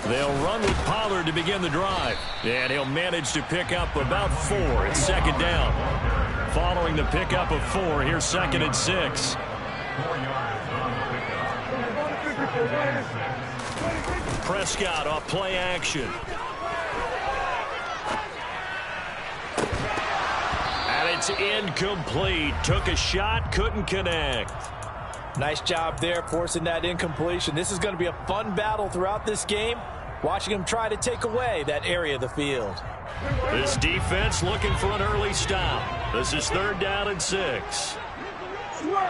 They'll run with Pollard to begin the drive. And he'll manage to pick up about 4. It's second down. Following the pickup of 4, here's 2nd and 6. Prescott off play action. And it's incomplete. Took a shot, couldn't connect. Nice job there forcing that incompletion. This is going to be a fun battle throughout this game. Watching him try to take away that area of the field. This defense looking for an early stop. This is 3rd down and 6.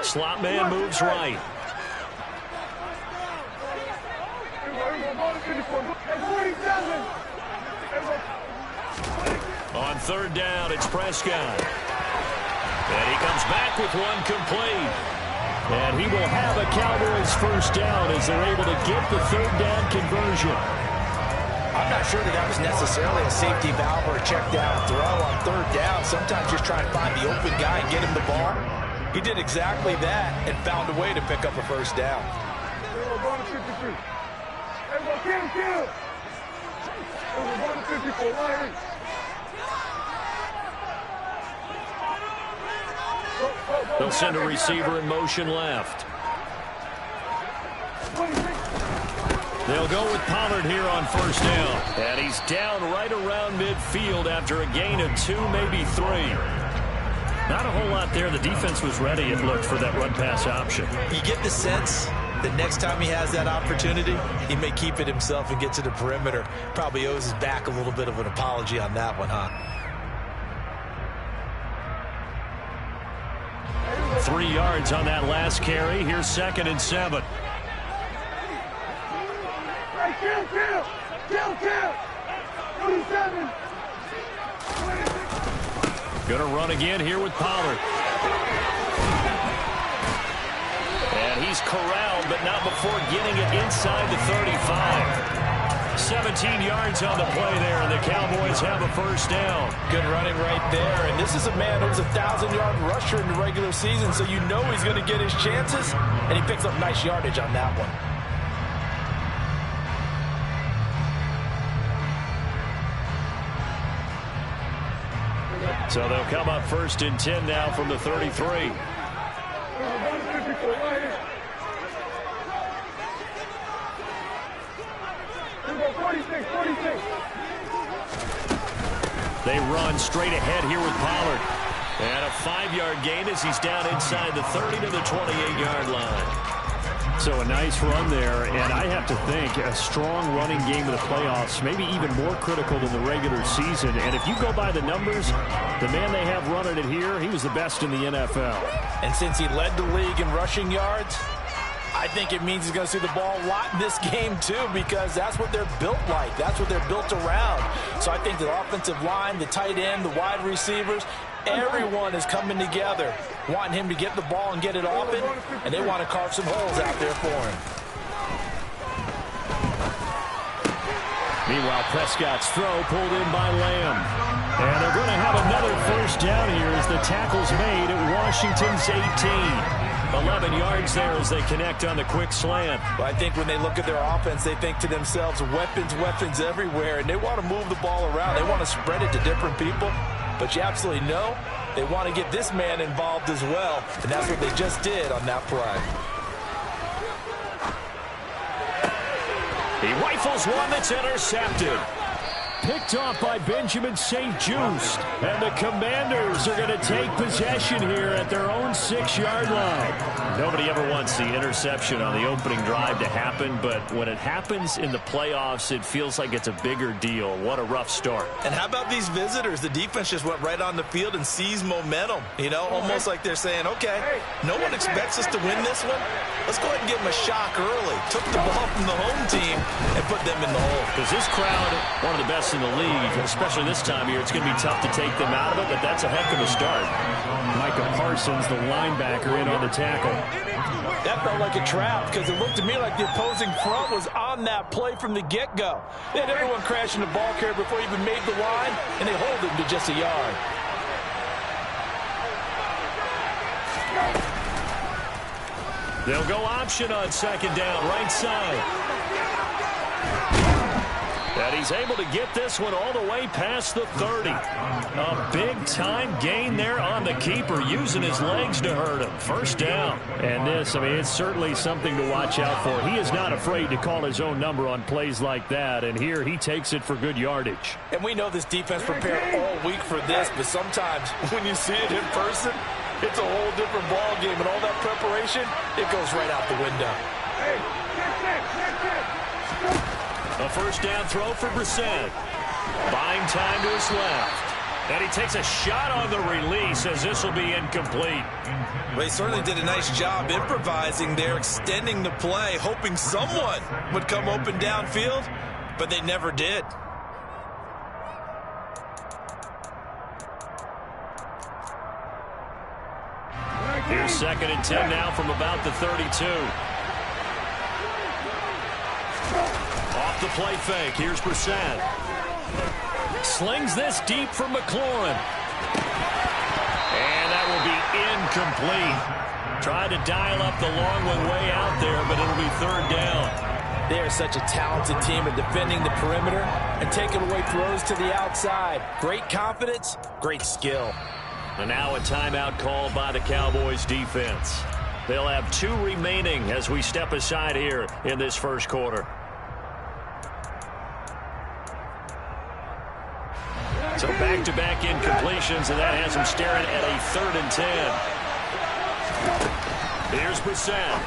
Slot man moves right. On 3rd down, it's Prescott. And he comes back with one complete. And he will have a Cowboys first down as they're able to get the 3rd down conversion. I'm not sure that was necessarily a safety valve or a check down throw on 3rd down. Sometimes just try and find the open guy and get him the ball. He did exactly that and found a way to pick up a first down. They'll send a receiver in motion left. They'll go with Pollard here on first down. And he's down right around midfield after a gain of 2, maybe 3. Not a whole lot there. The defense was ready, it looked, for that run-pass option. You get the sense that next time he has that opportunity, he may keep it himself and get to the perimeter. Probably owes his back a little bit of an apology on that one, huh? 3 yards on that last carry. Here's 2nd and 7. Gonna run again here with Pollard. And he's corralled, but not before getting it inside the 35. 17 yards on the play there, and the Cowboys have a first down. Good running right there, and this is a man who was a 1,000-yard rusher in the regular season, so you know he's going to get his chances, and he picks up nice yardage on that one. So they'll come up 1st and 10 now from the 33. They run straight ahead here with Pollard. And a 5-yard gain as he's down inside the 30 to the 28-yard line. So a nice run there, and I have to think a strong running game in the playoffs, maybe even more critical than the regular season. And if you go by the numbers, the man they have running it here, he was the best in the NFL. And since he led the league in rushing yards, I think it means he's going to see the ball a lot in this game, too, because that's what they're built like. That's what they're built around. So I think the offensive line, the tight end, the wide receivers, everyone is coming together, wanting him to get the ball and get it open, and they want to carve some holes out there for him. Meanwhile, Prescott's throw pulled in by Lamb. And they're going to have another first down here as the tackle's made at Washington's 18. 11 yards there as they connect on the quick slant. Well, I think when they look at their offense, they think to themselves, weapons everywhere, and they want to move the ball around. They want to spread it to different people. But you absolutely know they want to get this man involved as well, and that's what they just did on that play. He rifles one that's intercepted. Picked off by Benjamin St-Juste. And the Commanders are going to take possession here at their own 6-yard line. Nobody ever wants the interception on the opening drive to happen, but when it happens in the playoffs, it feels like it's a bigger deal. What a rough start. And how about these visitors? The defense just went right on the field and seized momentum. You know, almost like they're saying, okay, no one expects us to win this one. Let's go ahead and give them a shock early. Took the ball from the home team and put them in the hole. Because this crowd, one of the best in the league, especially this time of year, it's going to be tough to take them out of it, but that's a heck of a start. Micah Parsons, the linebacker, in on the tackle. That felt like a trap because it looked to me like the opposing front was on that play from the get-go. They had everyone crashing the ball carrier before he even made the line, and they hold him to just a yard. They'll go option on second down, right side. And he's able to get this one all the way past the 30. A big-time gain there on the keeper, using his legs to hurt him. First down. And this, I mean, it's certainly something to watch out for. He is not afraid to call his own number on plays like that. And here he takes it for good yardage. And we know this defense prepared all week for this, but sometimes when you see it in person, it's a whole different ball game. And all that preparation, it goes right out the window. A first down throw for Brissett. Buying time to his left. And he takes a shot on the release as this will be incomplete. Well, he certainly did a nice job improvising there, extending the play, hoping someone would come open downfield, but they never did. Here's 2nd and 10 now from about the 32. Off the play fake. Here's Brissett. Slings this deep for McLaurin. And that will be incomplete. Tried to dial up the long one way out there, but it'll be 3rd down. They are such a talented team at defending the perimeter and taking away throws to the outside. Great confidence, great skill. And now a timeout called by the Cowboys defense. They'll have 2 remaining as we step aside here in this first quarter. So back-to-back incompletions, and that has him staring at a 3rd and 10. Here's Brissett.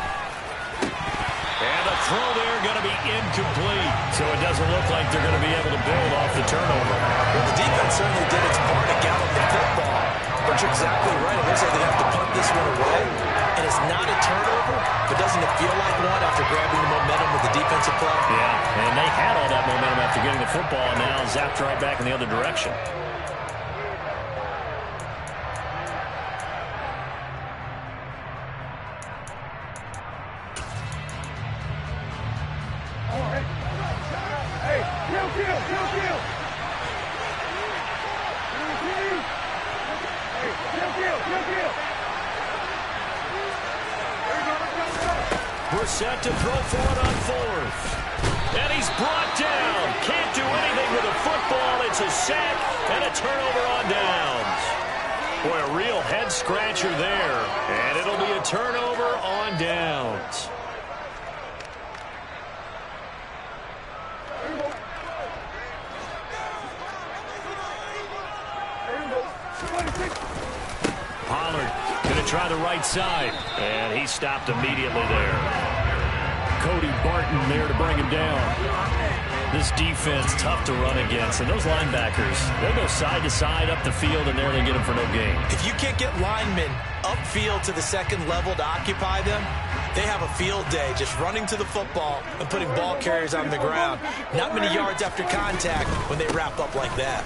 And a throw there going to be incomplete. So it doesn't look like they're going to be able to build off the turnover. Well, the defense certainly did its part to gallop the football. But you're exactly right. It looks like they have to punt this one away. And it's not a turnover, but doesn't it feel like one after grabbing the momentum with the defensive play? Yeah, and they had all that momentum after getting the football, and now zapped right back in the other direction. Brissett to throw for it on 4th. And he's brought down. Can't do anything with a football. It's a sack and a turnover on downs. Boy, a real head-scratcher there. And it'll be a turnover on downs. Pollard going to try the right side. And he stopped immediately there. Cody Barton there to bring him down. This defense tough to run against. And those linebackers, they'll go side to side up the field, and there they get them for no gain. If you can't get linemen upfield to the 2nd level to occupy them, they have a field day just running to the football and putting ball carriers on the ground. Not many yards after contact when they wrap up like that.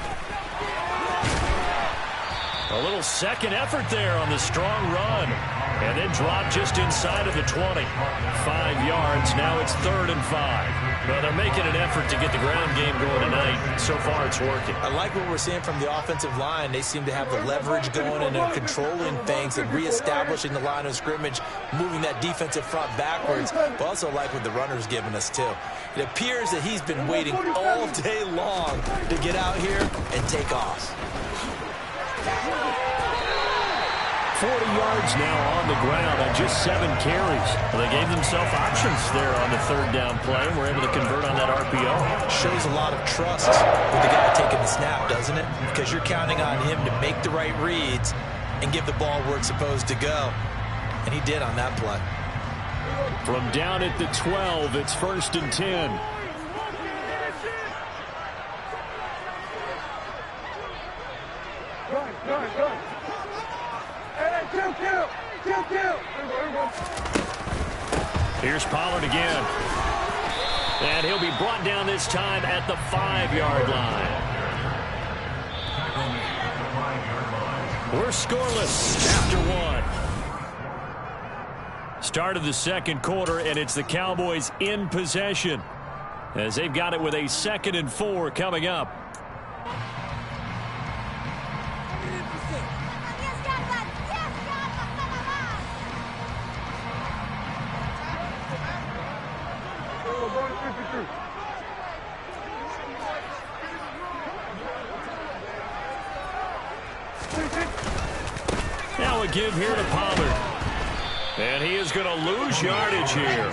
A little second effort there on the strong run. And then drop just inside of the 20. 5 yards. Now it's 3rd and 5. Well, they're making an effort to get the ground game going tonight. So far, it's working. I like what we're seeing from the offensive line. They seem to have the leverage going and they're controlling things and reestablishing the line of scrimmage, moving that defensive front backwards. But also like what the runner's giving us, too. It appears that he's been waiting all day long to get out here and take off. 40 yards now on the ground on just 7 carries. Well, they gave themselves options there on the 3rd down play and were able to convert on that RPO. Shows a lot of trust with the guy taking the snap, doesn't it? Because you're counting on him to make the right reads and give the ball where it's supposed to go. And he did on that play. From down at the 12, it's 1st and 10. Here's Pollard again. And he'll be brought down this time at the 5-yard line. We're scoreless after 1. Start of the 2nd quarter, and it's the Cowboys in possession as they've got it with a 2nd and 4 coming up. Now a give here to Pollard. And he is going to lose yardage here.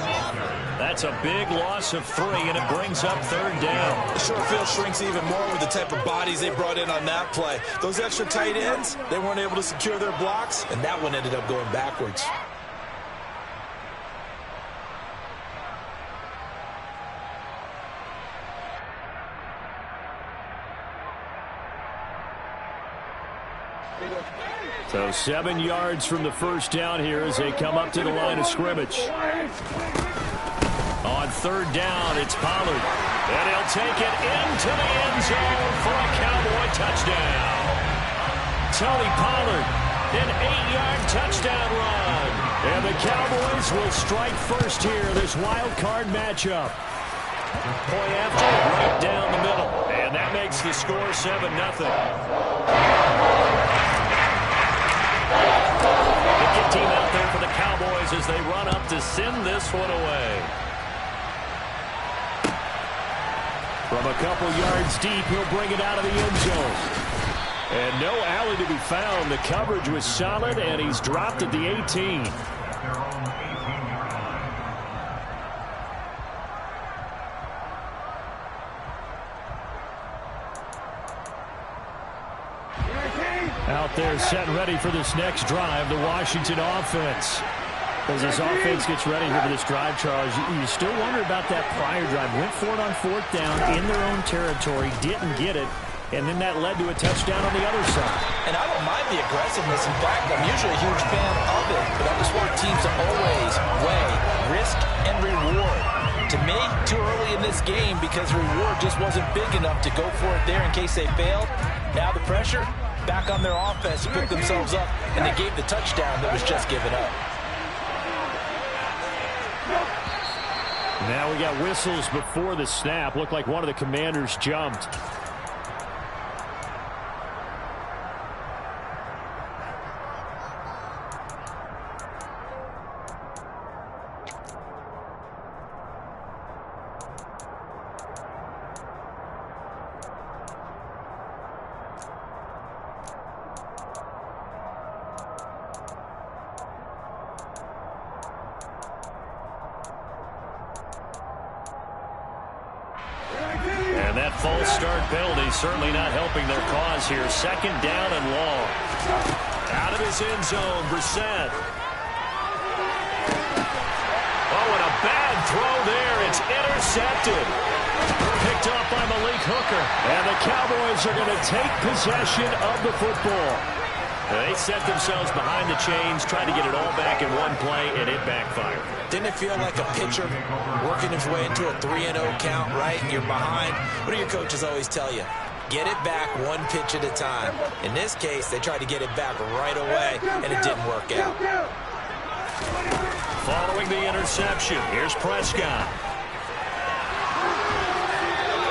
That's a big loss of 3, and it brings up 3rd down. The short field shrinks even more with the type of bodies they brought in on that play. Those extra tight ends, they weren't able to secure their blocks, and that one ended up going backwards. So 7 yards from the first down here as they come up to the line of scrimmage. On 3rd down, it's Pollard. And he'll take it into the end zone for a Cowboy touchdown. Tony Pollard, an 8-yard touchdown run. And the Cowboys will strike first here, this wild card matchup. Point after, right down the middle. And that makes the score 7-0. Pickett team out there for the Cowboys as they run up to send this one away. From a couple yards deep, he'll bring it out of the end zone. And no alley to be found. The coverage was solid, and he's dropped at the 18. Out there set and ready for this next drive, the Washington offense. As this offense gets ready here for this drive, Charles, you still wonder about that prior drive. Went for it on 4th down in their own territory, didn't get it, and then that led to a touchdown on the other side. And I don't mind the aggressiveness. In fact, I'm usually a huge fan of it, but I just want teams to always weigh risk and reward. To me, too early in this game because reward just wasn't big enough to go for it there in case they failed. Now the pressure back on their offense to pick themselves up, and they gave the touchdown that was just given up. Now we got whistles before the snap. Looked like one of the Commanders jumped. False start penalty certainly not helping their cause here. 2nd down and long. Out of his end zone, Brissett. Oh, and a bad throw there. It's intercepted. Picked off by Malik Hooker. And the Cowboys are going to take possession of the football. They set themselves behind the chains, trying to get it all back in one play, and it backfired. Didn't it feel like a pitcher working his way into a 3-0 count, right? And you're behind. What do your coaches always tell you? Get it back one pitch at a time. In this case, they tried to get it back right away, and it didn't work out. Following the interception, here's Prescott.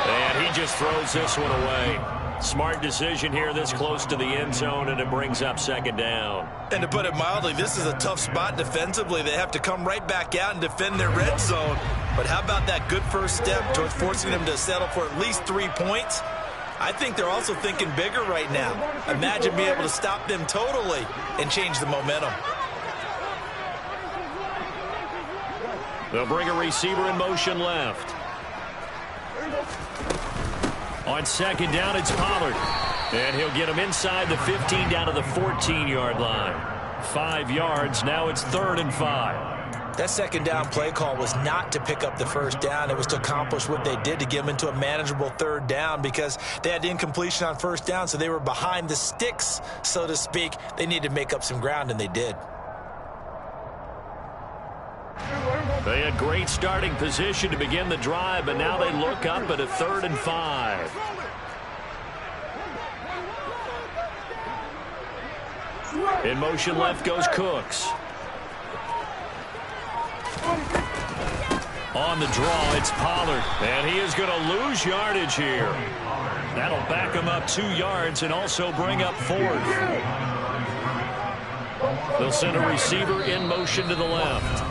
And he just throws this one away. Smart decision here this close to the end zone, and it brings up 2nd down. And to put it mildly, this is a tough spot defensively. They have to come right back out and defend their red zone. But how about that good first step towards forcing them to settle for at least 3 points? I think they're also thinking bigger right now. Imagine being able to stop them totally and change the momentum. They'll bring a receiver in motion left. On 2nd down, it's Pollard. And he'll get him inside the 15 down to the 14-yard line. 5 yards. Now it's 3rd and 5. That 2nd down play call was not to pick up the 1st down. It was to accomplish what they did to get them into a manageable 3rd down because they had incompletion on 1st down, so they were behind the sticks, so to speak. They needed to make up some ground, and they did. They had great starting position to begin the drive, but now they look up at a 3rd and 5. In motion left goes Cooks. On the draw, it's Pollard, and he is going to lose yardage here. That'll back him up 2 yards and also bring up 4th. They'll send a receiver in motion to the left.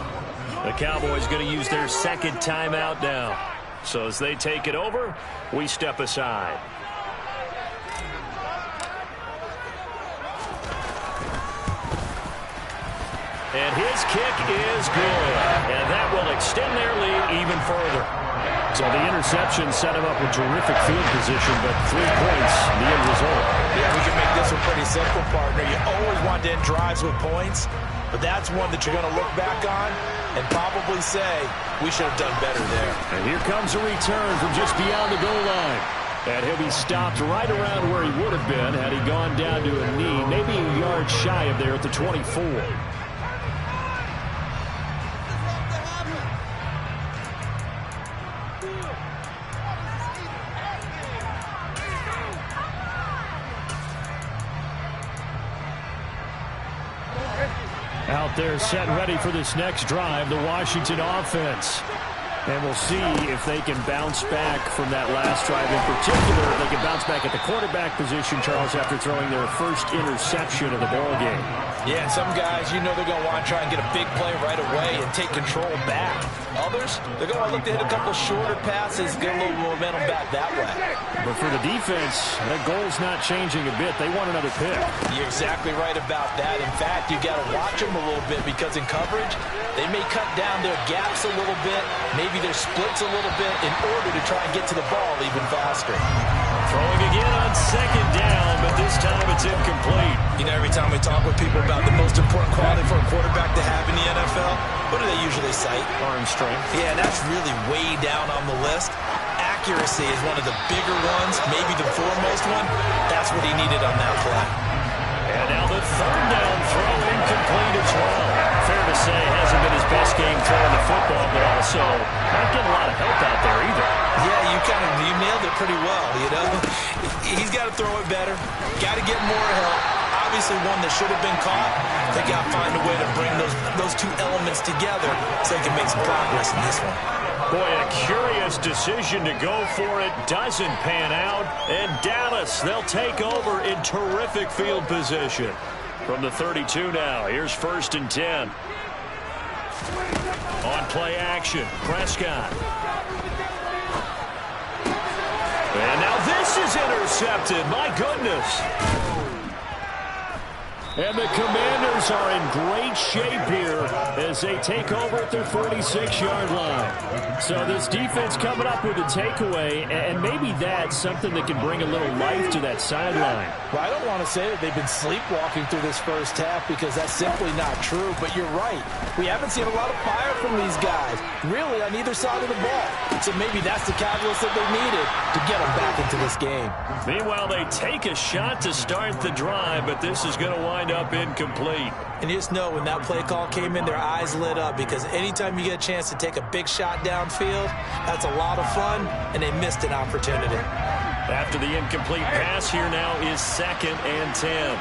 The Cowboys going to use their second timeout now. So as they take it over, we step aside. And his kick is good. And that will extend their lead even further. So the interception set him up with terrific field position, but 3 points, the end result. Yeah, we can make this one pretty simple, partner. You always want to end drives with points, but that's one that you're going to look back on and probably say, we should have done better there. And here comes a return from just beyond the goal line. And he'll be stopped right around where he would have been had he gone down to a knee, maybe a yard shy of there at the 24. Out there set and ready for this next drive, the Washington offense. And we'll see if they can bounce back from that last drive. In particular, if they can bounce back at the quarterback position, Charles, after throwing their first interception of the ball game. Yeah, some guys, you know they're going to want to try and get a big play right away and take control back. Others, they're going to look to hit a couple shorter passes, get a little momentum back that way. But for the defense, that goal's not changing a bit. They want another pick. You're exactly right about that. In fact, you got to watch them a little bit because in coverage, they may cut down their gaps a little bit, maybe their splits a little bit in order to try and get to the ball even faster. Throwing again on second down, but this time it's incomplete. You know, every time we talk with people about the most important quality for a quarterback to have in the NFL, what do they usually cite? Arm strength. Yeah, that's really way down on the list. Accuracy is one of the bigger ones, maybe the foremost one. That's what he needed on that play. And now the third down throw incomplete as well. Fair to say, hasn't been his best game throwing the football, but also not getting a lot of help out there either. Yeah, you nailed it pretty well, you know. He's got to throw it better, got to get more help. Obviously one that should have been caught. They got to find a way to bring those two elements together so they can make some progress in this one. Boy, a curious decision to go for it. Doesn't pan out. And Dallas, they'll take over in terrific field position. From the 32 now, here's 1st and 10. On play action, Prescott. And now this is intercepted. My goodness. And the Commanders are in great shape here as they take over at their 46-yard line. So this defense coming up with a takeaway, and maybe that's something that can bring a little life to that sideline. Well, I don't want to say that they've been sleepwalking through this first half because that's simply not true, but you're right. We haven't seen a lot of fire from these guys, really, on either side of the ball. So maybe that's the catalyst that they needed to get them back into this game. Meanwhile, they take a shot to start the drive, but this is going to wind up incomplete. And you just know when that play call came in, their eyes lit up because anytime you get a chance to take a big shot downfield, that's a lot of fun, and they missed an opportunity. After the incomplete pass, here now is 2nd and 10.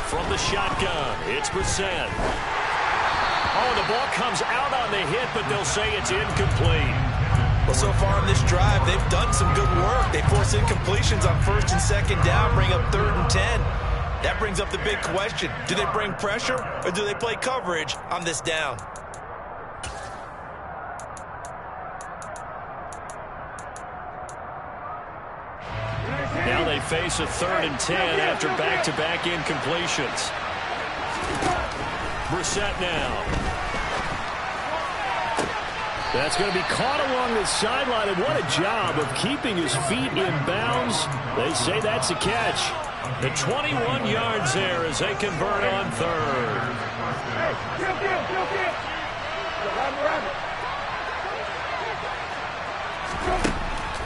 From the shotgun, it's Brissett. Oh, the ball comes out on the hit, but they'll say it's incomplete. Well, so far in this drive, they've done some good work. They force incompletions on 1st and 2nd down, bring up 3rd and 10. That brings up the big question. Do they bring pressure or do they play coverage on this down? Now they face a 3rd and 10 after back-to-back incompletions. Brissett now. That's going to be caught along the sideline, and what a job of keeping his feet in bounds. They say that's a catch. The 21 yards there as they convert on 3rd.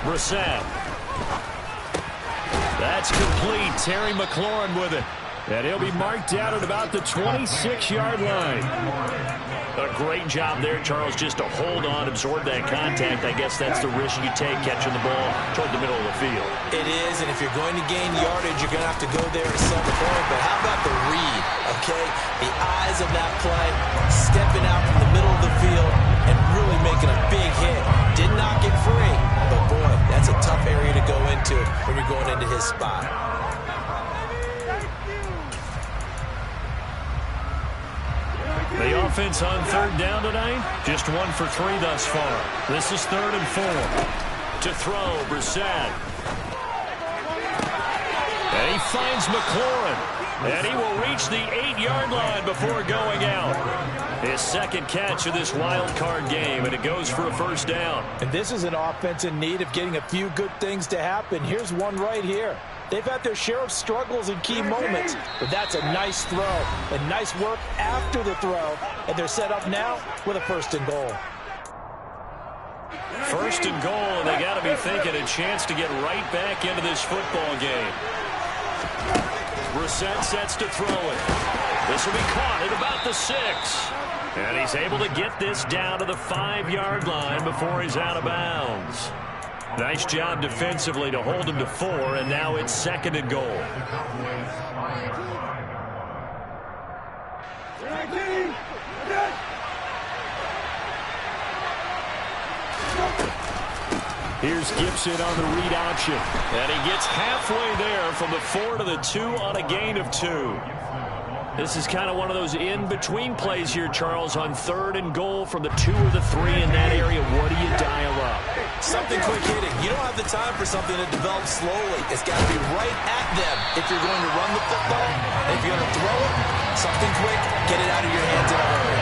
Brissett. That's complete. Terry McLaurin with it. And he'll be marked down at about the 26-yard line. A great job there, Charles, just to hold on, absorb that contact. I guess that's the risk you take catching the ball toward the middle of the field. It is, and if you're going to gain yardage, you're going to have to go there at some point. But how about the read, okay? The eyes of that play, stepping out from the middle of the field and really making a big hit. Did not get free, but boy, that's a tough area to go into when you're going into his spot. The offense on third down tonight? Just 1 for 3 thus far. This is 3rd and 4. To throw, Brissett. And he finds McLaurin. And he will reach the 8-yard line before going out. His second catch of this wild card game, and it goes for a first down. And this is an offense in need of getting a few good things to happen. Here's one right here. They've had their share of struggles in key moments, but that's a nice throw and nice work after the throw. And they're set up now with a 1st and goal. 1st and goal, and they got to be thinking a chance to get right back into this football game. Brissett sets to throw it. This will be caught at about the 6. And he's able to get this down to the 5-yard line before he's out of bounds. Nice job defensively to hold him to 4, and now it's 2nd and goal. Here's Gibson on the read option. And he gets halfway there from the 4 to the 2 on a gain of 2. This is kind of one of those in-between plays here, Charles, on 3rd and goal from the 2 or the 3 in that area. What do you dial up? Something quick hitting. You don't have the time for something to develop slowly. It's got to be right at them if you're going to run the football. And if you're going to throw it, something quick, get it out of your hands in a hurry.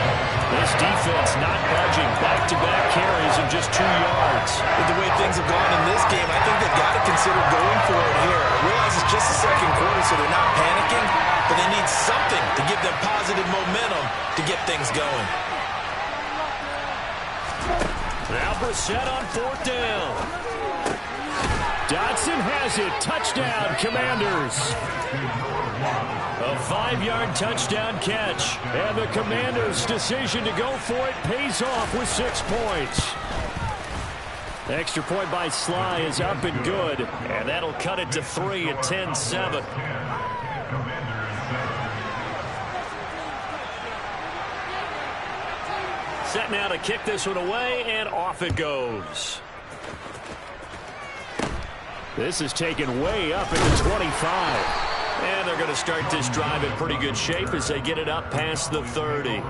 This defense not budging. Back-to-back carries of just 2 yards. With the way things have gone in this game, I think they've got to consider going for it here. I realize it's just the 2nd quarter, so they're not panicking, but they need something to give them positive momentum to get things going. Now Brissett on 4th down. Dotson has it. Touchdown, Commanders. A 5-yard touchdown catch. And the Commanders' decision to go for it pays off with 6 points. The extra point by Sly is up and good. And that'll cut it to 3 at 10-7. Set now to kick this one away, and off it goes. This is taken way up into 25. And they're going to start this drive in pretty good shape as they get it up past the 30.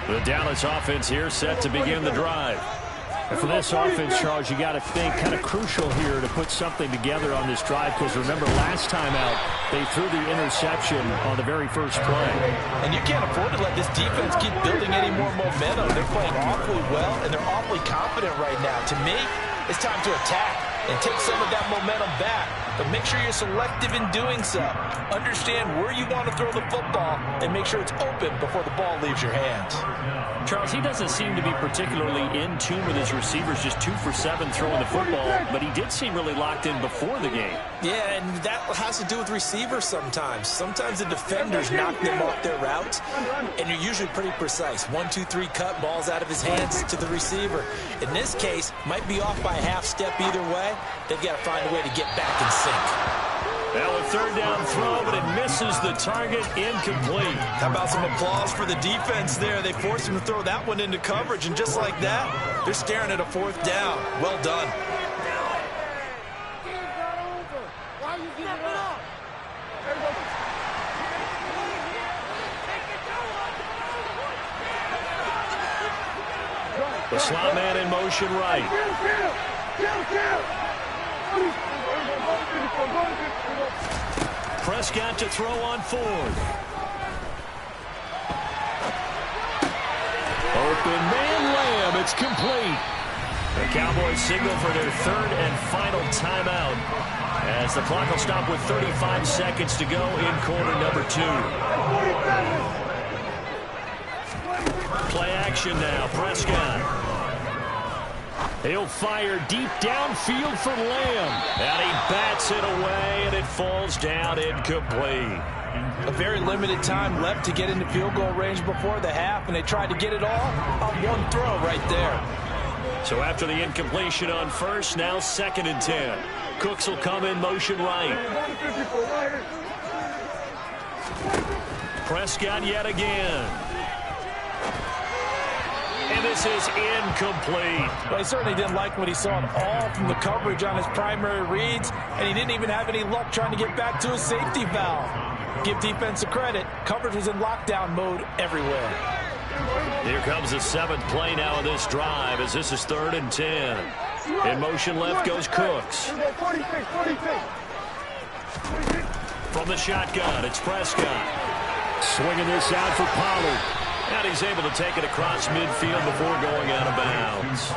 The Dallas offense here set to begin the drive. And for this offense, Charles, you got to think kind of crucial here to put something together on this drive, because remember last time out they threw the interception on the very first play. And you can't afford to let this defense keep building any more momentum. They're playing awfully well, and they're awfully confident right now. To me, it's time to attack and take some of that momentum back. But make sure you're selective in doing so. Understand where you want to throw the football and make sure it's open before the ball leaves your hands. Charles, he doesn't seem to be particularly in tune with his receivers, just 2 for 7 throwing the football, but he did seem really locked in before the game. Yeah, and that has to do with receivers sometimes. Sometimes the defenders knock them off their routes, and you're usually pretty precise. 1, 2, 3 cut, balls out of his hands to the receiver. In this case, might be off by a half step either way. They've got to find a way to get back in sync. Now a 3rd down throw, but it misses the target, incomplete. How about some applause for the defense there? They forced him to throw that one into coverage, and just like that, they're staring at a 4th down. Well done. The slot man in motion right. Prescott to throw on 4th. Open man Lamb. It's complete. The Cowboys signal for their 3rd and final timeout as the clock will stop with 35 seconds to go in quarter number 2. Play action now. Prescott. He'll fire deep downfield for Lamb. And he bats it away, and it falls down incomplete. A very limited time left to get into field goal range before the half, and they tried to get it all on one throw right there. So after the incompletion on 1st, now 2nd and 10. Cooks will come in motion right. Prescott yet again. And this is incomplete. Well, he certainly didn't like what he saw at all from the coverage on his primary reads, and he didn't even have any luck trying to get back to his safety valve. Give defense a credit. Coverage was in lockdown mode everywhere. Here comes the 7th play now of this drive as this is 3rd and 10. In motion left goes Cooks. From the shotgun, it's Prescott. Swinging this out for Pollard. And he's able to take it across midfield before going out of bounds.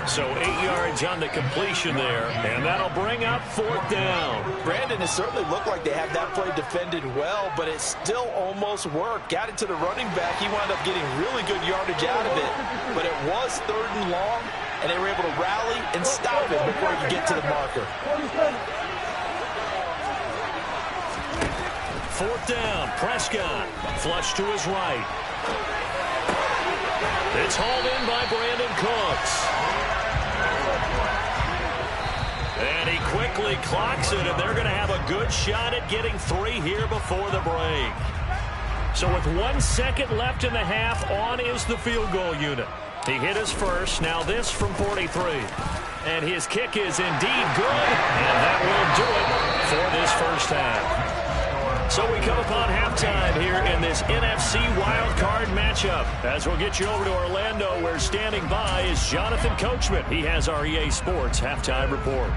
So 8 yards on the completion there, and that'll bring up 4th down. Brandon, it certainly looked like they had that play defended well, but it still almost worked. Got it to the running back. He wound up getting really good yardage out of it, but it was 3rd and long, and they were able to rally and stop it before he could get to the marker. 4th down, Prescott. Flush to his right. It's hauled in by Brandon Cooks. And he quickly clocks it, and they're going to have a good shot at getting 3 here before the break. So with 1 second left in the half, on is the field goal unit. He hit his first, now this from 43. And his kick is indeed good, and that will do it for this first half. So we come upon halftime here in this NFC wildcard matchup. As we'll get you over to Orlando, where standing by is Jonathan Coachman. He has our EA Sports halftime report.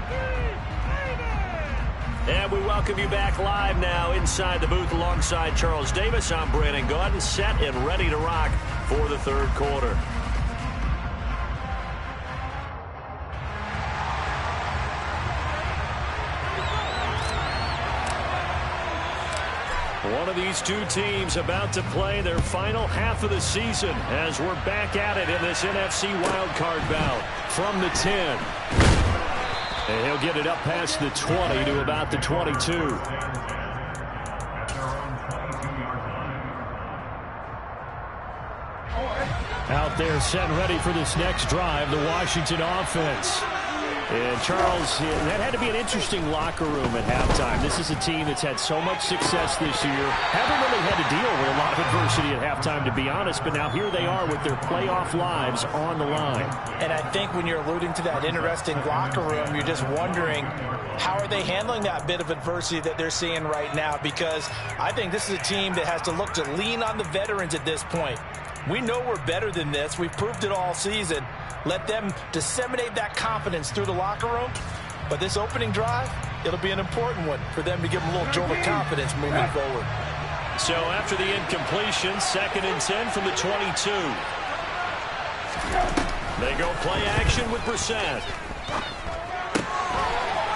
And we welcome you back live now inside the booth alongside Charles Davis. I'm Brandon Gaudin, set and ready to rock for the 3rd quarter. One of these two teams about to play their final half of the season as we're back at it in this NFC wildcard bout from the 10. And he'll get it up past the 20 to about the 22. Out there set and ready for this next drive, the Washington offense. And Charles, that had to be an interesting locker room at halftime. This is a team that's had so much success this year. Haven't really had to deal with a lot of adversity at halftime, to be honest, but now here they are with their playoff lives on the line. And I think when you're alluding to that interesting locker room, you're just wondering, how are they handling that bit of adversity that they're seeing right now? Because I think this is a team that has to look to lean on the veterans at this point. We know we're better than this. We've proved it all season. Let them disseminate that confidence through the locker room. But this opening drive, it'll be an important one for them to give them a little jolt of confidence moving forward. So after the incompletion, 2nd and 10 from the 22. They go play action with Brissett.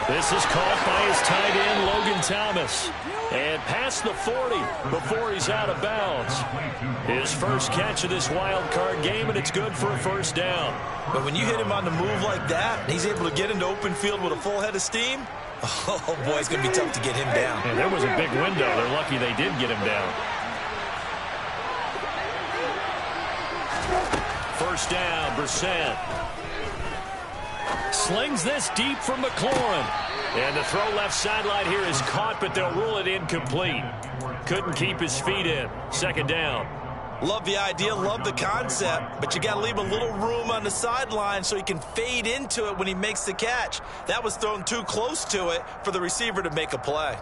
This is caught by his tight end, Logan Thomas. And past the 40 before he's out of bounds. His first catch of this wild card game, and it's good for a 1st down. But when you hit him on the move like that, and he's able to get into open field with a full head of steam, oh boy, it's going to be tough to get him down. And there was a big window. They're lucky they did get him down. 1st down, Brissett. Slings this deep from McLaurin. And the throw left sideline here is caught, but they'll rule it incomplete. Couldn't keep his feet in. 2nd down. Love the idea, love the concept, but you got to leave a little room on the sideline so he can fade into it when he makes the catch. That was thrown too close to it for the receiver to make a play.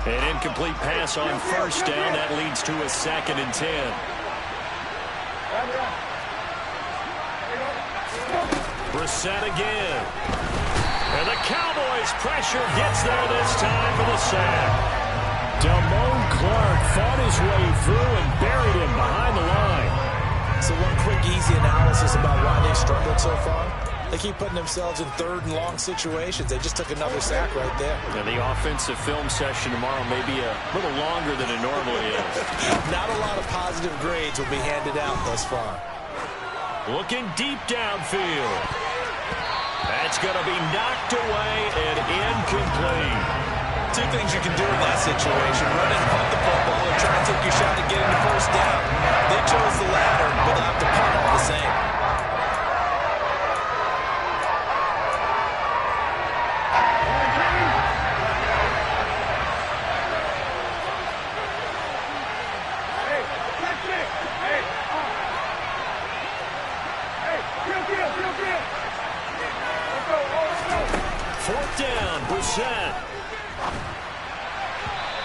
An incomplete pass on 1st down. That leads to a 2nd and 10. Brissett again. And the Cowboys' pressure gets there this time for the sack. Damone Clark fought his way through and buried him behind the line. So one quick, easy analysis about why they've struggled so far. They keep putting themselves in 3rd and long situations. They just took another sack right there. And the offensive film session tomorrow may be a little longer than it normally is. Not a lot of positive grades will be handed out thus far. Looking deep downfield. That's going to be knocked away and incomplete. 2 things you can do in that situation: run and punt the football, or try and take your shot at getting the 1st down. They chose the latter, but they'll have to punt all the same. 4th down, Brissett.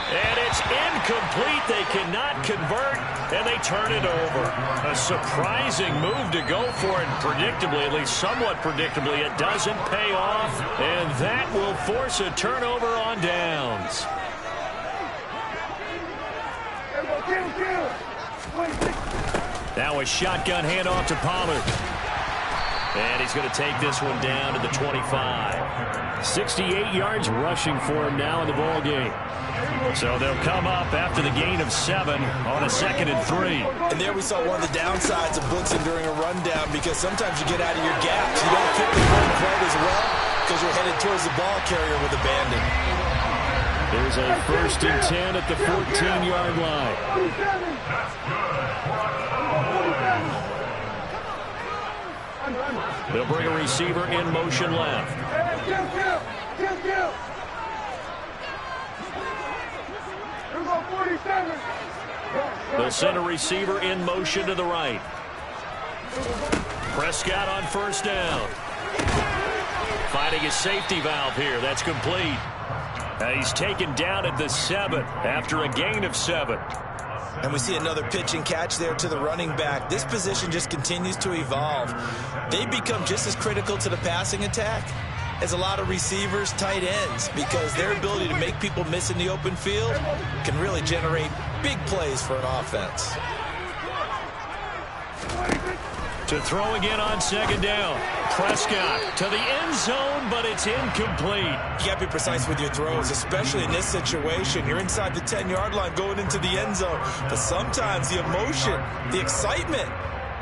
And it's incomplete. They cannot convert, and they turn it over. A surprising move to go for it. Predictably, at least somewhat predictably, it doesn't pay off, and that will force a turnover on downs. Now a shotgun handoff to Pollard. And he's going to take this one down to the 25. 68 yards rushing for him now in the ball game. So they'll come up after the gain of 7 on a 2nd and 3. And there we saw one of the downsides of blitzing during a rundown, because sometimes you get out of your gaps. You don't kick the ball quite as well because you're headed towards the ball carrier with abandon. There's a 1st and 10 at the 14-yard line. They'll bring a receiver in motion left. They'll send a receiver in motion to the right. Prescott on 1st down. Finding his safety valve here. That's complete. He's taken down at the 7 after a gain of 7. And we see another pitch and catch there to the running back. This position just continues to evolve. They become just as critical to the passing attack as a lot of receivers, tight ends, because their ability to make people miss in the open field can really generate big plays for an offense. To throw again on 2nd down. Prescott to the end zone, but it's incomplete. You got to be precise with your throws, especially in this situation. You're inside the 10-yard line going into the end zone. But sometimes the emotion, the excitement,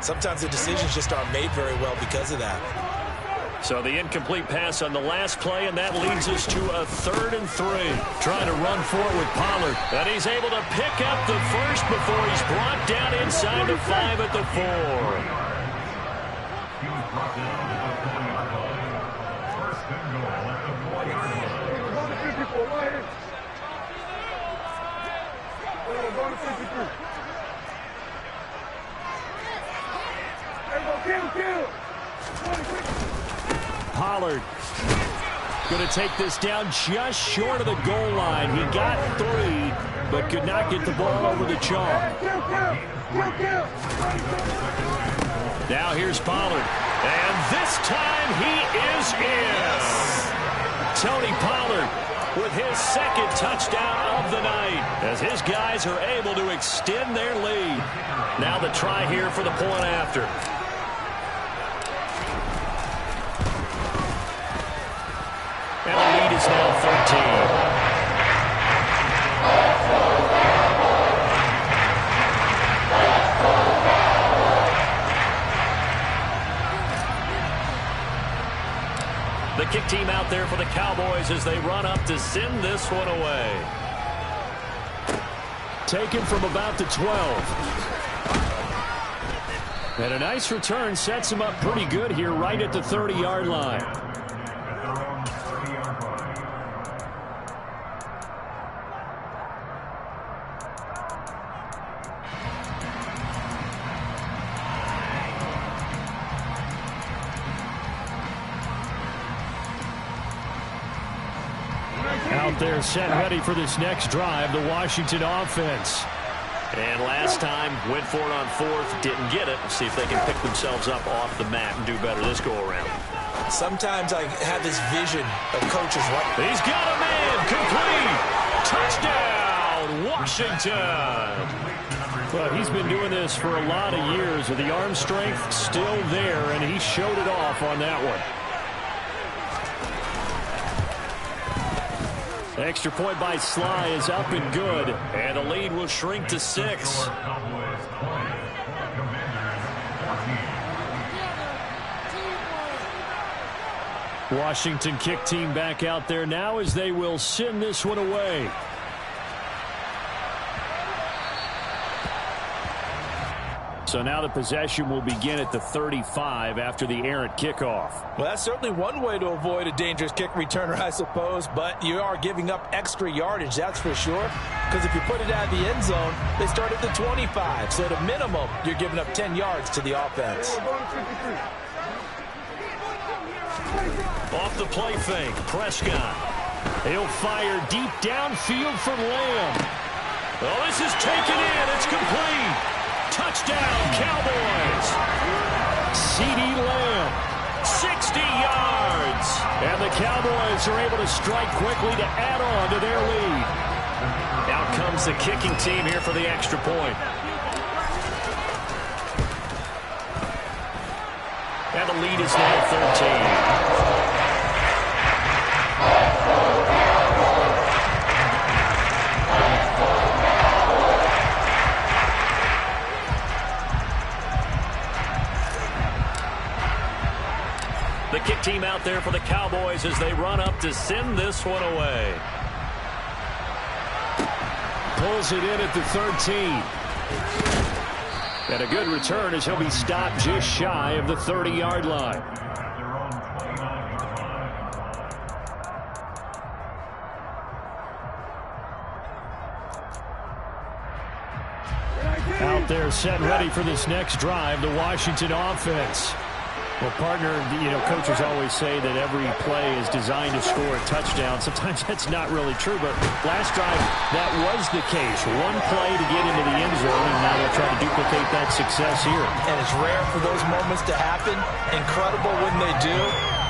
sometimes the decisions just aren't made very well because of that. So the incomplete pass on the last play, and that leads us to a 3rd and 3. Trying to run forward with Pollard. And he's able to pick up the first before he's brought down inside the 5 at the 4. Pollard going to take this down just short of the goal line. He got 3, but could not get the ball over the chalk. Now here's Pollard. And this time he is in. Tony Pollard with his 2nd touchdown of the night as his guys are able to extend their lead. Now the try here for the point after. And the lead is now 13. The kick team out there for the Cowboys as they run up to send this one away. Taken from about the 12. And a nice return sets him up pretty good here right at the 30-yard line. Out there set ready for this next drive, the Washington offense. And last time went for it on 4th, didn't get it. See if they can pick themselves up off the mat and do better this go around. Sometimes I have this vision of coaches. He's got a man, complete, touchdown, Washington. Well, he's been doing this for a lot of years with the arm strength still there, and he showed it off on that one. Extra point by Sly is up and good. And the lead will shrink to 6. Washington kick team back out there now as they will send this one away. So now the possession will begin at the 35 after the errant kickoff. Well, that's certainly one way to avoid a dangerous kick returner, I suppose, but you are giving up extra yardage, that's for sure, because if you put it out of the end zone, they start at the 25, so at a minimum, you're giving up 10 yards to the offense. Off the play fake, Prescott. He'll fire deep downfield for Lamb. Oh, this is taken in. It's complete. Touchdown, Cowboys. CeeDee Lamb. 60 yards. And the Cowboys are able to strike quickly to add on to their lead. Out comes the kicking team here for the extra point. And the lead is now 13. The kick team out there for the Cowboys as they run up to send this one away. Pulls it in at the 13. And a good return as he'll be stopped just shy of the 30-yard line. Out there set ready for this next drive, the Washington offense. Well, partner, coaches always say that every play is designed to score a touchdown. Sometimes that's not really true, but last drive, that was the case. One play to get into the end zone, and now they'll try to duplicate that success here. And it's rare for those moments to happen. Incredible when they do.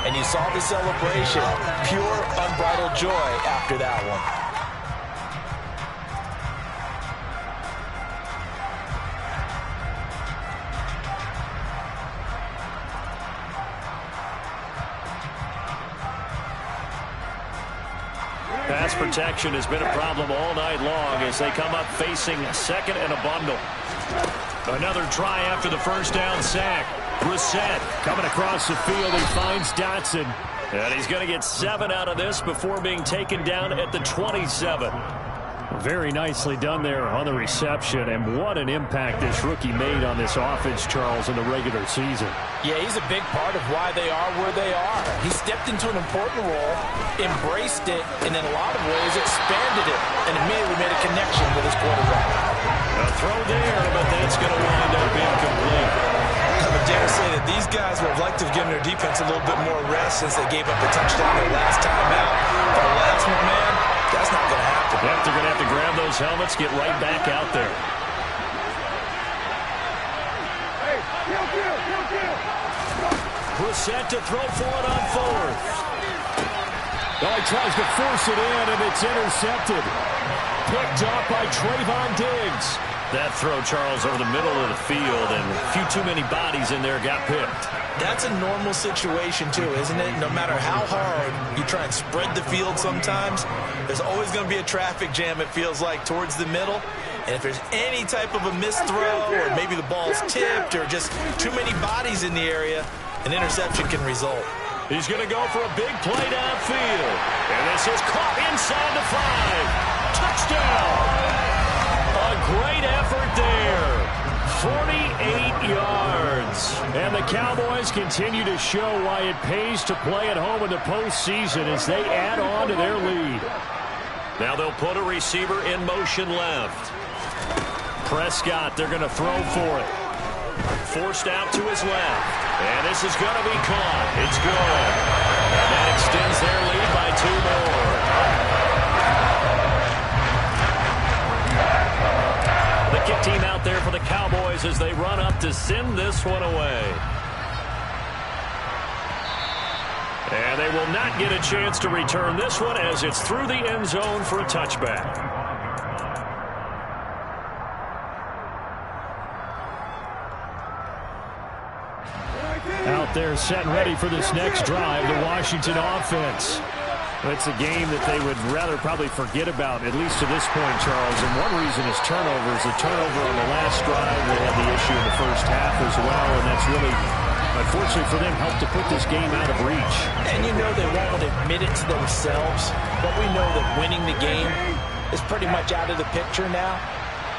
And you saw the celebration. Pure, unbridled joy after that one. Pass protection has been a problem all night long as they come up facing second and a bundle. Another try after the first down sack. Brissett coming across the field. He finds Dotson. And he's going to get 7 out of this before being taken down at the 27. Very nicely done there on the reception, and what an impact this rookie made on this offense, Charles, in the regular season. Yeah, he's a big part of why they are where they are. He stepped into an important role, embraced it, and in a lot of ways expanded it, and immediately made a connection with his quarterback. A throw there, but that's going to wind up incomplete. I would dare say that these guys would have liked to have given their defense a little bit more rest since they gave up the touchdown their last time out. But the last one, man, that's not going to happen. Yep, they're going to have to grab those helmets, get right back out there. Brissett to throw for it on fourth. Oh, he tries to force it in, and it's intercepted. Picked up by Trayvon Diggs. That throw, Charles, over the middle of the field, and a few too many bodies in there got picked. That's a normal situation, too, isn't it? No matter how hard you try and spread the field sometimes, there's always going to be a traffic jam, it feels like, towards the middle. And if there's any type of a missed throw, or maybe the ball's tipped, or just too many bodies in the area, an interception can result. He's going to go for a big play downfield. And this is caught inside the 5. Touchdown! A great effort there. 48 yards. And the Cowboys continue to show why it pays to play at home in the postseason as they add on to their lead. Now they'll put a receiver in motion left. Prescott, they're going to throw for it. Forced out to his left. And this is going to be caught. It's good. And that extends their lead by 2 more. The kick team out there for the Cowboys as they run up to send this one away. And they will not get a chance to return this one as it's through the end zone for a touchback. Out there set and ready for this next drive, the Washington offense. It's a game that they would rather probably forget about, at least to this point, Charles. And one reason is turnovers. The turnover on the last drive, they had the issue in the first half as well, and that's really, unfortunately for them, helped to put this game out of reach. And you know they won't admit it to themselves, but we know that winning the game is pretty much out of the picture now.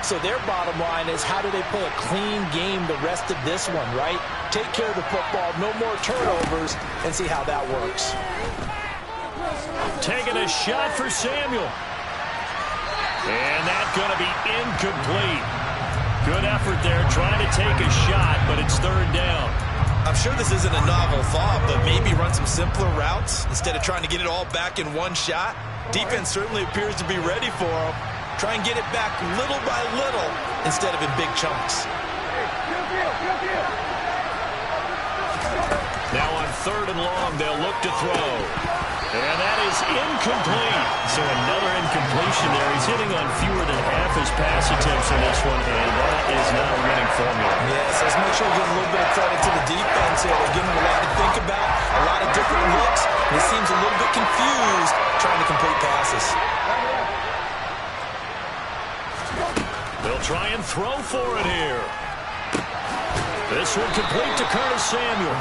So their bottom line is, how do they play a clean game the rest of this one, right? Take care of the football, no more turnovers, and see how that works. Taking a shot for Samuel. And that's going to be incomplete. Good effort there trying to take a shot, but it's third down. I'm sure this isn't a novel thought, but maybe run some simpler routes instead of trying to get it all back in one shot. Defense certainly appears to be ready for them. Try and get it back little by little instead of in big chunks. Now on 3rd and long, they'll look to throw. And that is incomplete. So another incompletion there. He's hitting on fewer than half his pass attempts in this one, and that is not a winning formula. Yes, let's make sure we give a little bit of credit to the defense here. They're giving him a lot to think about, a lot of different looks, and he seems a little bit confused trying to complete passes. They'll try and throw for it here. This one complete to Curtis Samuel.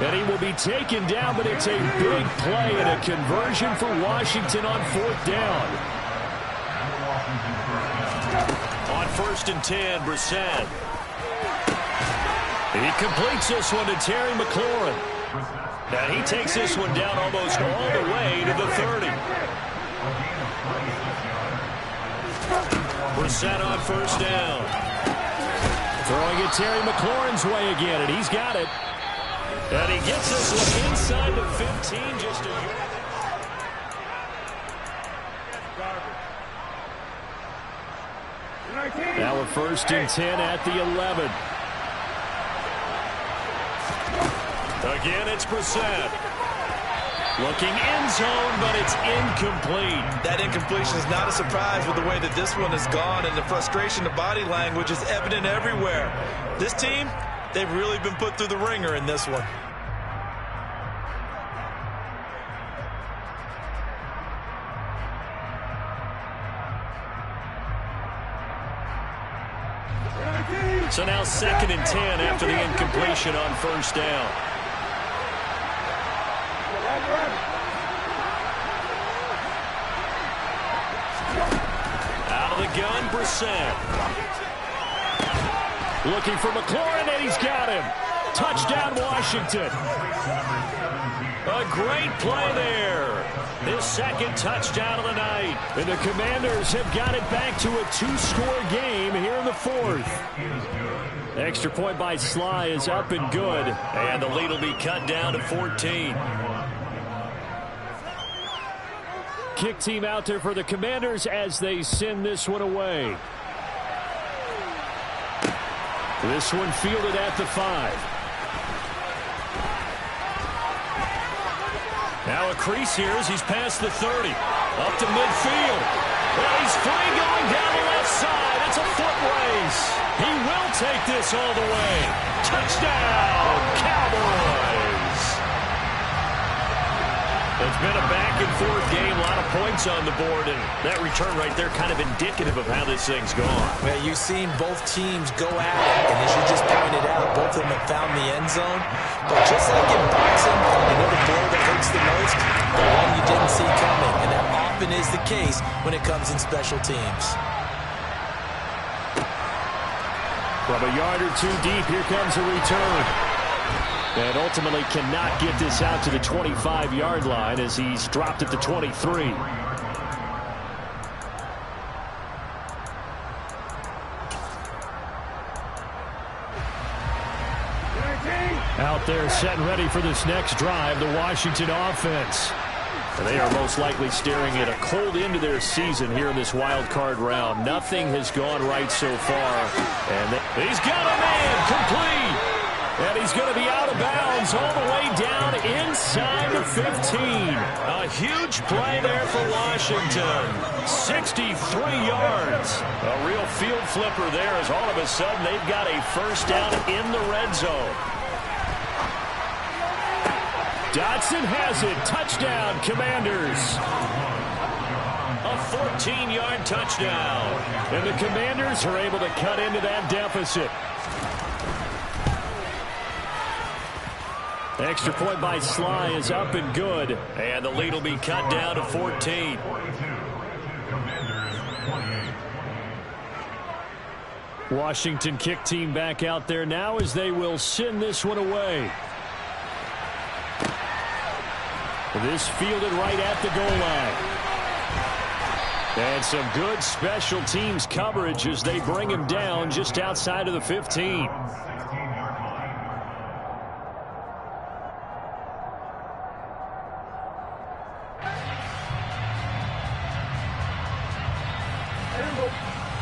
And he will be taken down, but it's a big play and a conversion for Washington on 4th down. On 1st and 10, Brissett. He completes this one to Terry McLaurin. Now he takes this one down almost all the way to the 30. Brissett on 1st down. Throwing it Terry McLaurin's way again, and he's got it. And he gets this one inside the 15, just a yard. Now a 1st and 10 at the 11. Again, it's Brissett. Looking end zone, but it's incomplete. That incompletion is not a surprise with the way that this one has gone, and the frustration, the body language is evident everywhere. This team, they've really been put through the ringer in this one. So now 2nd and 10 after the incompletion on 1st down. Out of the gun, Brissett. Looking for McLaurin, and he's got him. Touchdown, Washington. A great play there. His 2nd touchdown of the night. And the Commanders have got it back to a 2-score game here in the 4th. Extra point by Sly is up and good. And the lead will be cut down to 14. Kick team out there for the Commanders as they send this one away. This one fielded at the 5. Now a crease here as he's past the 30. Up to midfield. Well, he's free going down the left side. It's a foot race. He will take this all the way. Touchdown, Cowboys. It's been a back-and-forth game, a lot of points on the board, and that return right there kind of indicative of how this thing's gone. Well, you've seen both teams go at it, and as you just pointed out, both of them have found the end zone. But just like in boxing, you know the blow that hurts the most? The one you didn't see coming, and that often is the case when it comes in special teams. From a yard or 2 deep, here comes a return. And ultimately cannot get this out to the 25-yard line as he's dropped at the 23. Out there set and ready for this next drive, the Washington offense. And they are most likely staring at a cold end to their season here in this wild card round. Nothing has gone right so far. And he's got a man complete. And he's going to be out of bounds all the way down inside the 15. A huge play there for Washington. 63 yards. A real field flipper there as all of a sudden they've got a 1st down in the red zone. Dotson has it. Touchdown, Commanders. A 14-yard touchdown. And the Commanders are able to cut into that deficit. Extra point by Sly is up and good. And the lead will be cut down to 14. Washington kick team back out there now as they will send this one away. This fielded right at the goal line. And some good special teams coverage as they bring him down just outside of the 15.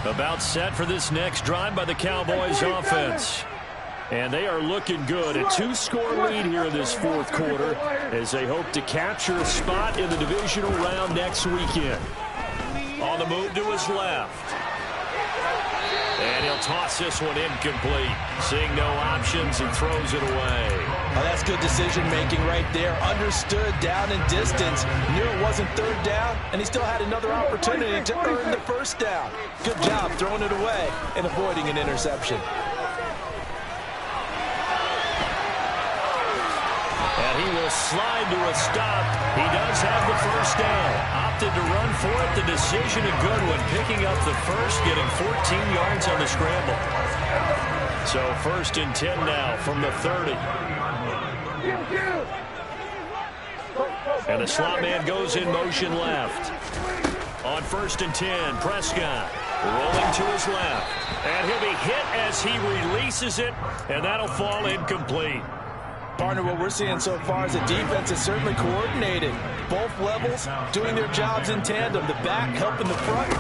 About set for this next drive by the Cowboys offense. And they are looking good. A 2-score lead here in this fourth quarter as they hope to capture a spot in the divisional round next weekend. On the move to his left. And he'll toss this one incomplete. Seeing no options, he throws it away. Oh, that's good decision-making right there. Understood down and distance. Knew it wasn't third down, and he still had another opportunity to earn the first down. Good job throwing it away and avoiding an interception. And he will slide to a stop. He does have the first down. Opted to run for it. The decision a good one. Picking up the first, getting 14 yards on the scramble. So 1st and 10 now from the 30. And the slot man goes in motion left. On 1st and 10, Prescott rolling to his left. And he'll be hit as he releases it. And that'll fall incomplete. Partner, what we're seeing so far is the defense is certainly coordinated. Both levels doing their jobs in tandem. The back helping the front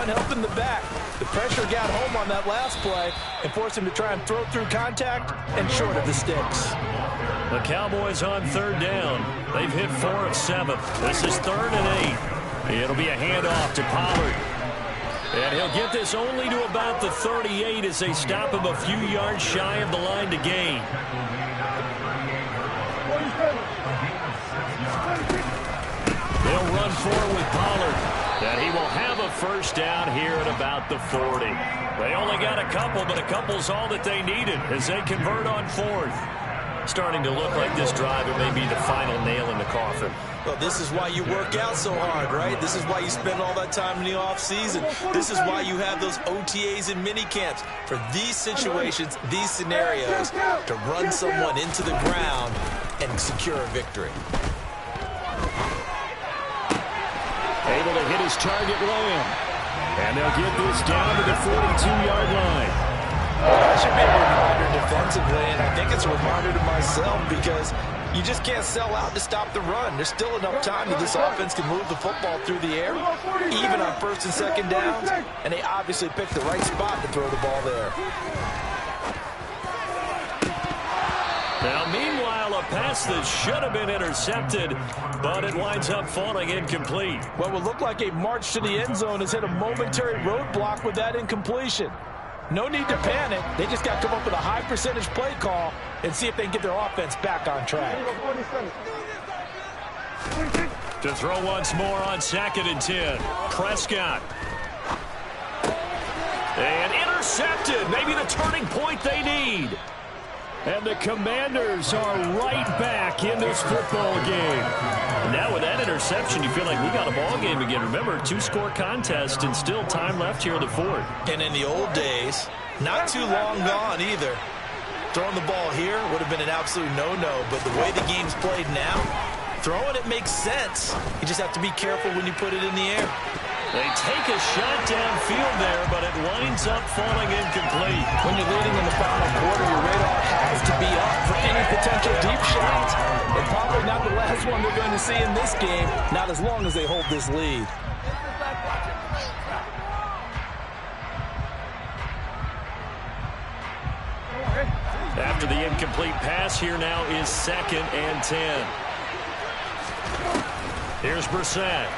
helping the back. The pressure got home on that last play and forced him to try and throw through contact and short of the sticks. The Cowboys on 3rd down. They've hit 4 of 7. This is 3rd and 8. It'll be a handoff to Pollard. And he'll get this only to about the 38 as they stop him a few yards shy of the line to gain. They'll run forward with Pollard. And he will have a first down here at about the 40. They only got a couple, but a couple's all that they needed as they convert on 4th. Starting to look like this drive, it may be the final nail in the coffin. Well, this is why you work out so hard, right? This is why you spend all that time in the offseason. This is why you have those OTAs and mini camps for these situations, these scenarios, to run someone into the ground and secure a victory. Able to hit his target Lamb. And they'll get this down to the 42-yard line. That should be a reminder defensively, and I think it's a reminder to myself because you just can't sell out to stop the run. There's still enough time that this offense can move the football through the air, even on 1st and 2nd downs, and they obviously picked the right spot to throw the ball there. Now, meanwhile, a pass that should have been intercepted, but it winds up falling incomplete. What would look like a march to the end zone has hit a momentary roadblock with that incompletion. No need to panic. They just got to come up with a high percentage play call and see if they can get their offense back on track. To throw once more on 2nd and 10. Prescott. And intercepted. Maybe the turning point they need. And the Commanders are right back in this football game. Now with that interception, you feel like we got a ball game again. Remember, 2-score contest and still time left here in the 4th. And in the old days, not too long gone either. Throwing the ball here would have been an absolute no-no, but the way the game's played now, throwing it makes sense. You just have to be careful when you put it in the air. They take a shot downfield there, but it winds up falling incomplete. When you're leading in the final quarter, your radar has to be up for any potential deep shots. And probably not the last one they're going to see in this game, not as long as they hold this lead. After the incomplete pass, here now is 2nd and 10. Here's Brissett.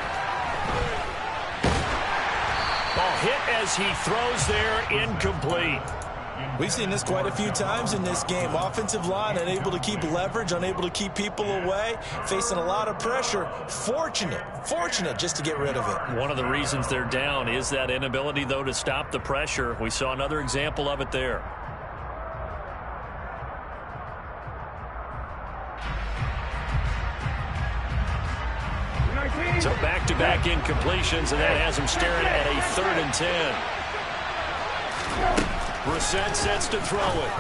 Ball hit as he throws there, incomplete. We've seen this quite a few times in this game. Offensive line unable to keep leverage, unable to keep people away, facing a lot of pressure. Fortunate just to get rid of it. One of the reasons they're down is that inability, though, to stop the pressure. We saw another example of it there. So back-to-back incompletions, and that has him staring at a 3rd and 10. Brissett sets to throw it.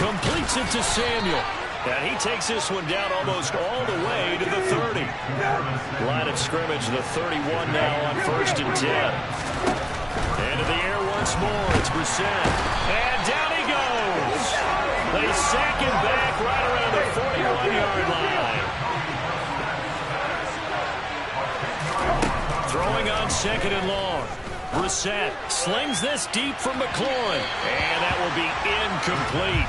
Completes it to Samuel. And he takes this one down almost all the way to the 30. Line of scrimmage, the 31 now on 1st and 10. Into the air once more, it's Brissett. And down he goes. They sack him back right around the 41-yard line. Throwing on 2nd and long. Brissett slings this deep from McLaurin. And that will be incomplete.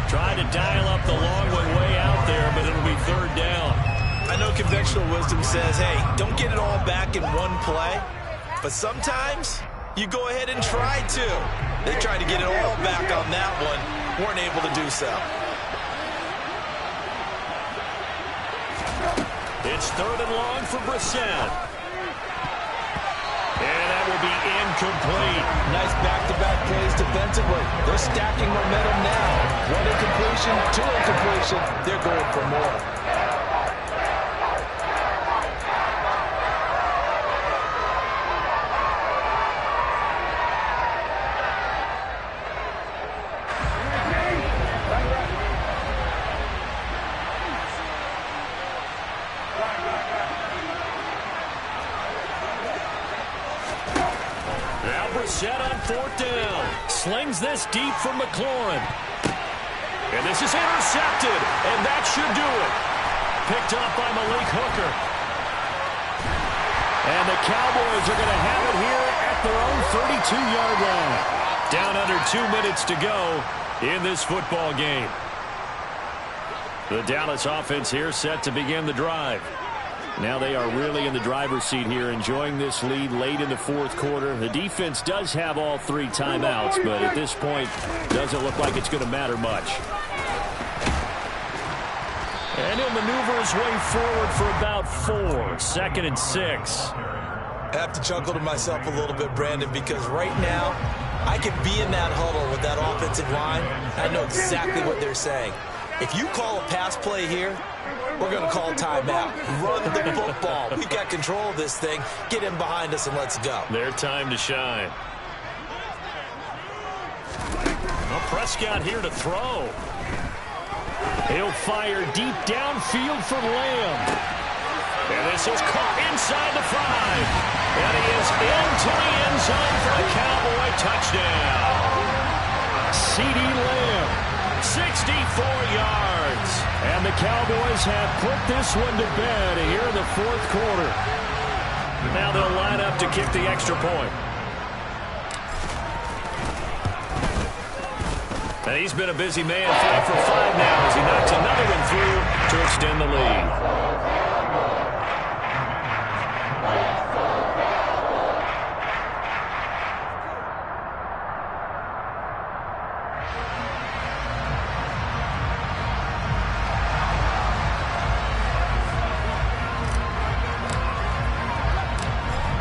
Trying to dial up the long one way out there, but it'll be third down. I know conventional wisdom says, hey, don't get it all back in one play. But sometimes you go ahead and try to. They tried to get it all back on that one. Weren't able to do so. It's third and long for Brissett. And that will be incomplete. Nice back-to-back plays defensively. They're stacking momentum now. One incompletion, two incompletion. They're going for more. Set on fourth down. Slings this deep from McLaurin. And this is intercepted. And that should do it. Picked up by Malik Hooker. And the Cowboys are going to have it here at their own 32-yard line. Down under 2 minutes to go in this football game. The Dallas offense here set to begin the drive. Now they are really in the driver's seat here, enjoying this lead late in the fourth quarter. The defense does have all 3 timeouts, but at this point, doesn't look like it's going to matter much. And he'll maneuver his way forward for about 4. Second and 6. I have to chuckle to myself a little bit, Brandon, because right now, I could be in that huddle with that offensive line. I know exactly what they're saying. If you call a pass play here, we're going to call timeout. Run the football. We've got control of this thing. Get him behind us and let's go. Their time to shine. Well, Prescott here to throw. He'll fire deep downfield for Lamb. And this is caught inside the 5. And he is into the end zone for a Cowboy touchdown. CeeDee Lamb. 64 yards. And the Cowboys have put this one to bed here in the fourth quarter. Now they'll line up to kick the extra point. And he's been a busy man, 5 for 5 now as he knocks another one through to extend the lead.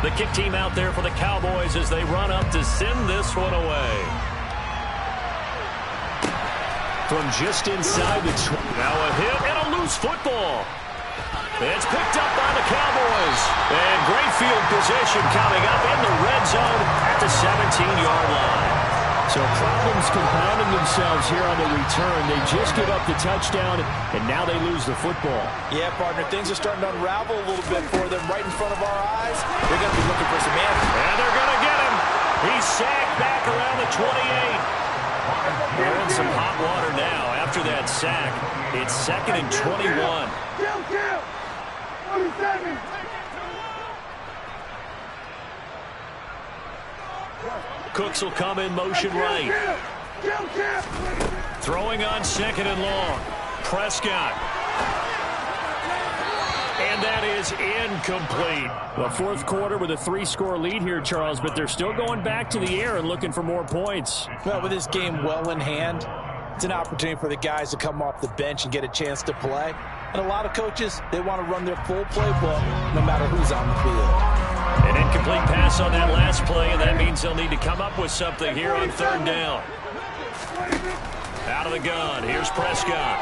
The kick team out there for the Cowboys as they run up to send this one away. From just inside the 20. Now a hit and a loose football. It's picked up by the Cowboys. And great field position coming up in the red zone at the 17-yard line. So problems compounding themselves here on the return. They just give up the touchdown, and now they lose the football. Yeah, partner, things are starting to unravel a little bit for them right in front of our eyes. They're going to be looking for some answers. And they're going to get him. He's sacked back around the 28. They're in some hot water now after that sack. It's second and 21. Cooks will come in motion right. Throwing on second and long. Prescott. And that is incomplete. The fourth quarter with a 3-score lead here, Charles, but they're still going back to the air and looking for more points. Well, with this game well in hand, it's an opportunity for the guys to come off the bench and get a chance to play. And a lot of coaches, they want to run their full playbook no matter who's on the field. An incomplete pass on that last play, and that means they'll need to come up with something here on third down. Out of the gun, here's Prescott.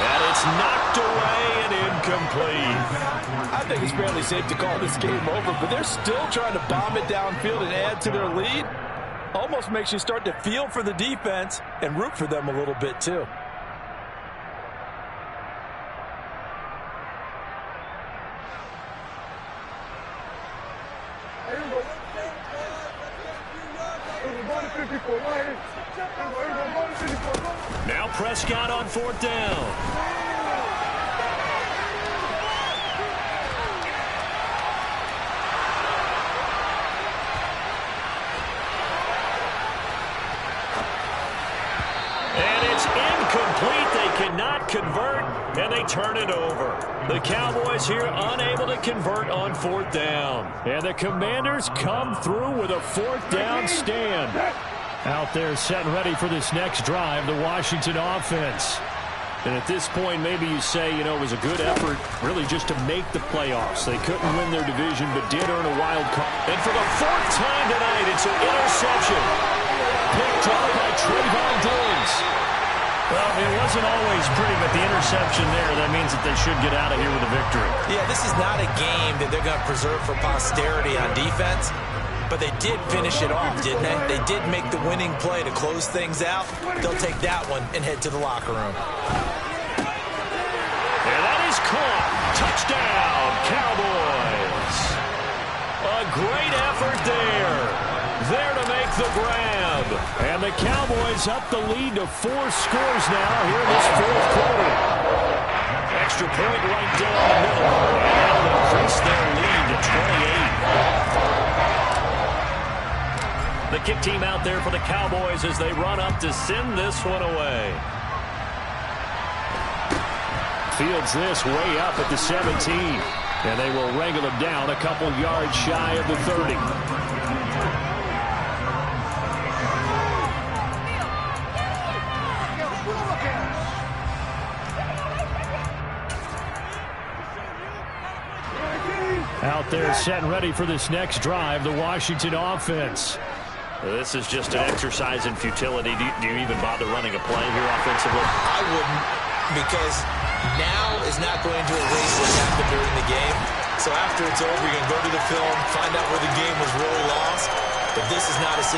And it's knocked away and incomplete. I think it's fairly safe to call this game over, but they're still trying to bomb it downfield and add to their lead. Almost makes you start to feel for the defense and root for them a little bit, too. Now Prescott on fourth down. and they turn it over. The Cowboys here unable to convert on 4th down. And the Commanders come through with a 4th down stand. Out there set and ready for this next drive, the Washington offense. And at this point, maybe you say, it was a good effort really just to make the playoffs. They couldn't win their division, but did earn a wild card. And for the 4th time tonight, it's an interception. Picked up by Trayvon Diggs. Well, it wasn't always pretty, but the interception there, that means that they should get out of here with a victory. Yeah, this is not a game that they're going to preserve for posterity on defense. But they did finish it off, didn't they? They did make the winning play to close things out. They'll take that one and head to the locker room. And that is caught. Touchdown, Cowboys. A great effort there. There to make the grab. And the Cowboys up the lead to 4 scores now here in this 4th quarter. Extra point right down the middle. And that'll increase their lead to 28. The kick team out there for the Cowboys as they run up to send this one away. Fields this way up at the 17. And they will wrangle him down a couple yards shy of the 30. Out there set and ready for this next drive, the Washington offense. This is just an exercise in futility. Do you even bother running a play here offensively? I wouldn't, because now is not going to erase what happened during the game. So after it's over, you're going to go to the film, find out where the game was really lost. But this is not a situation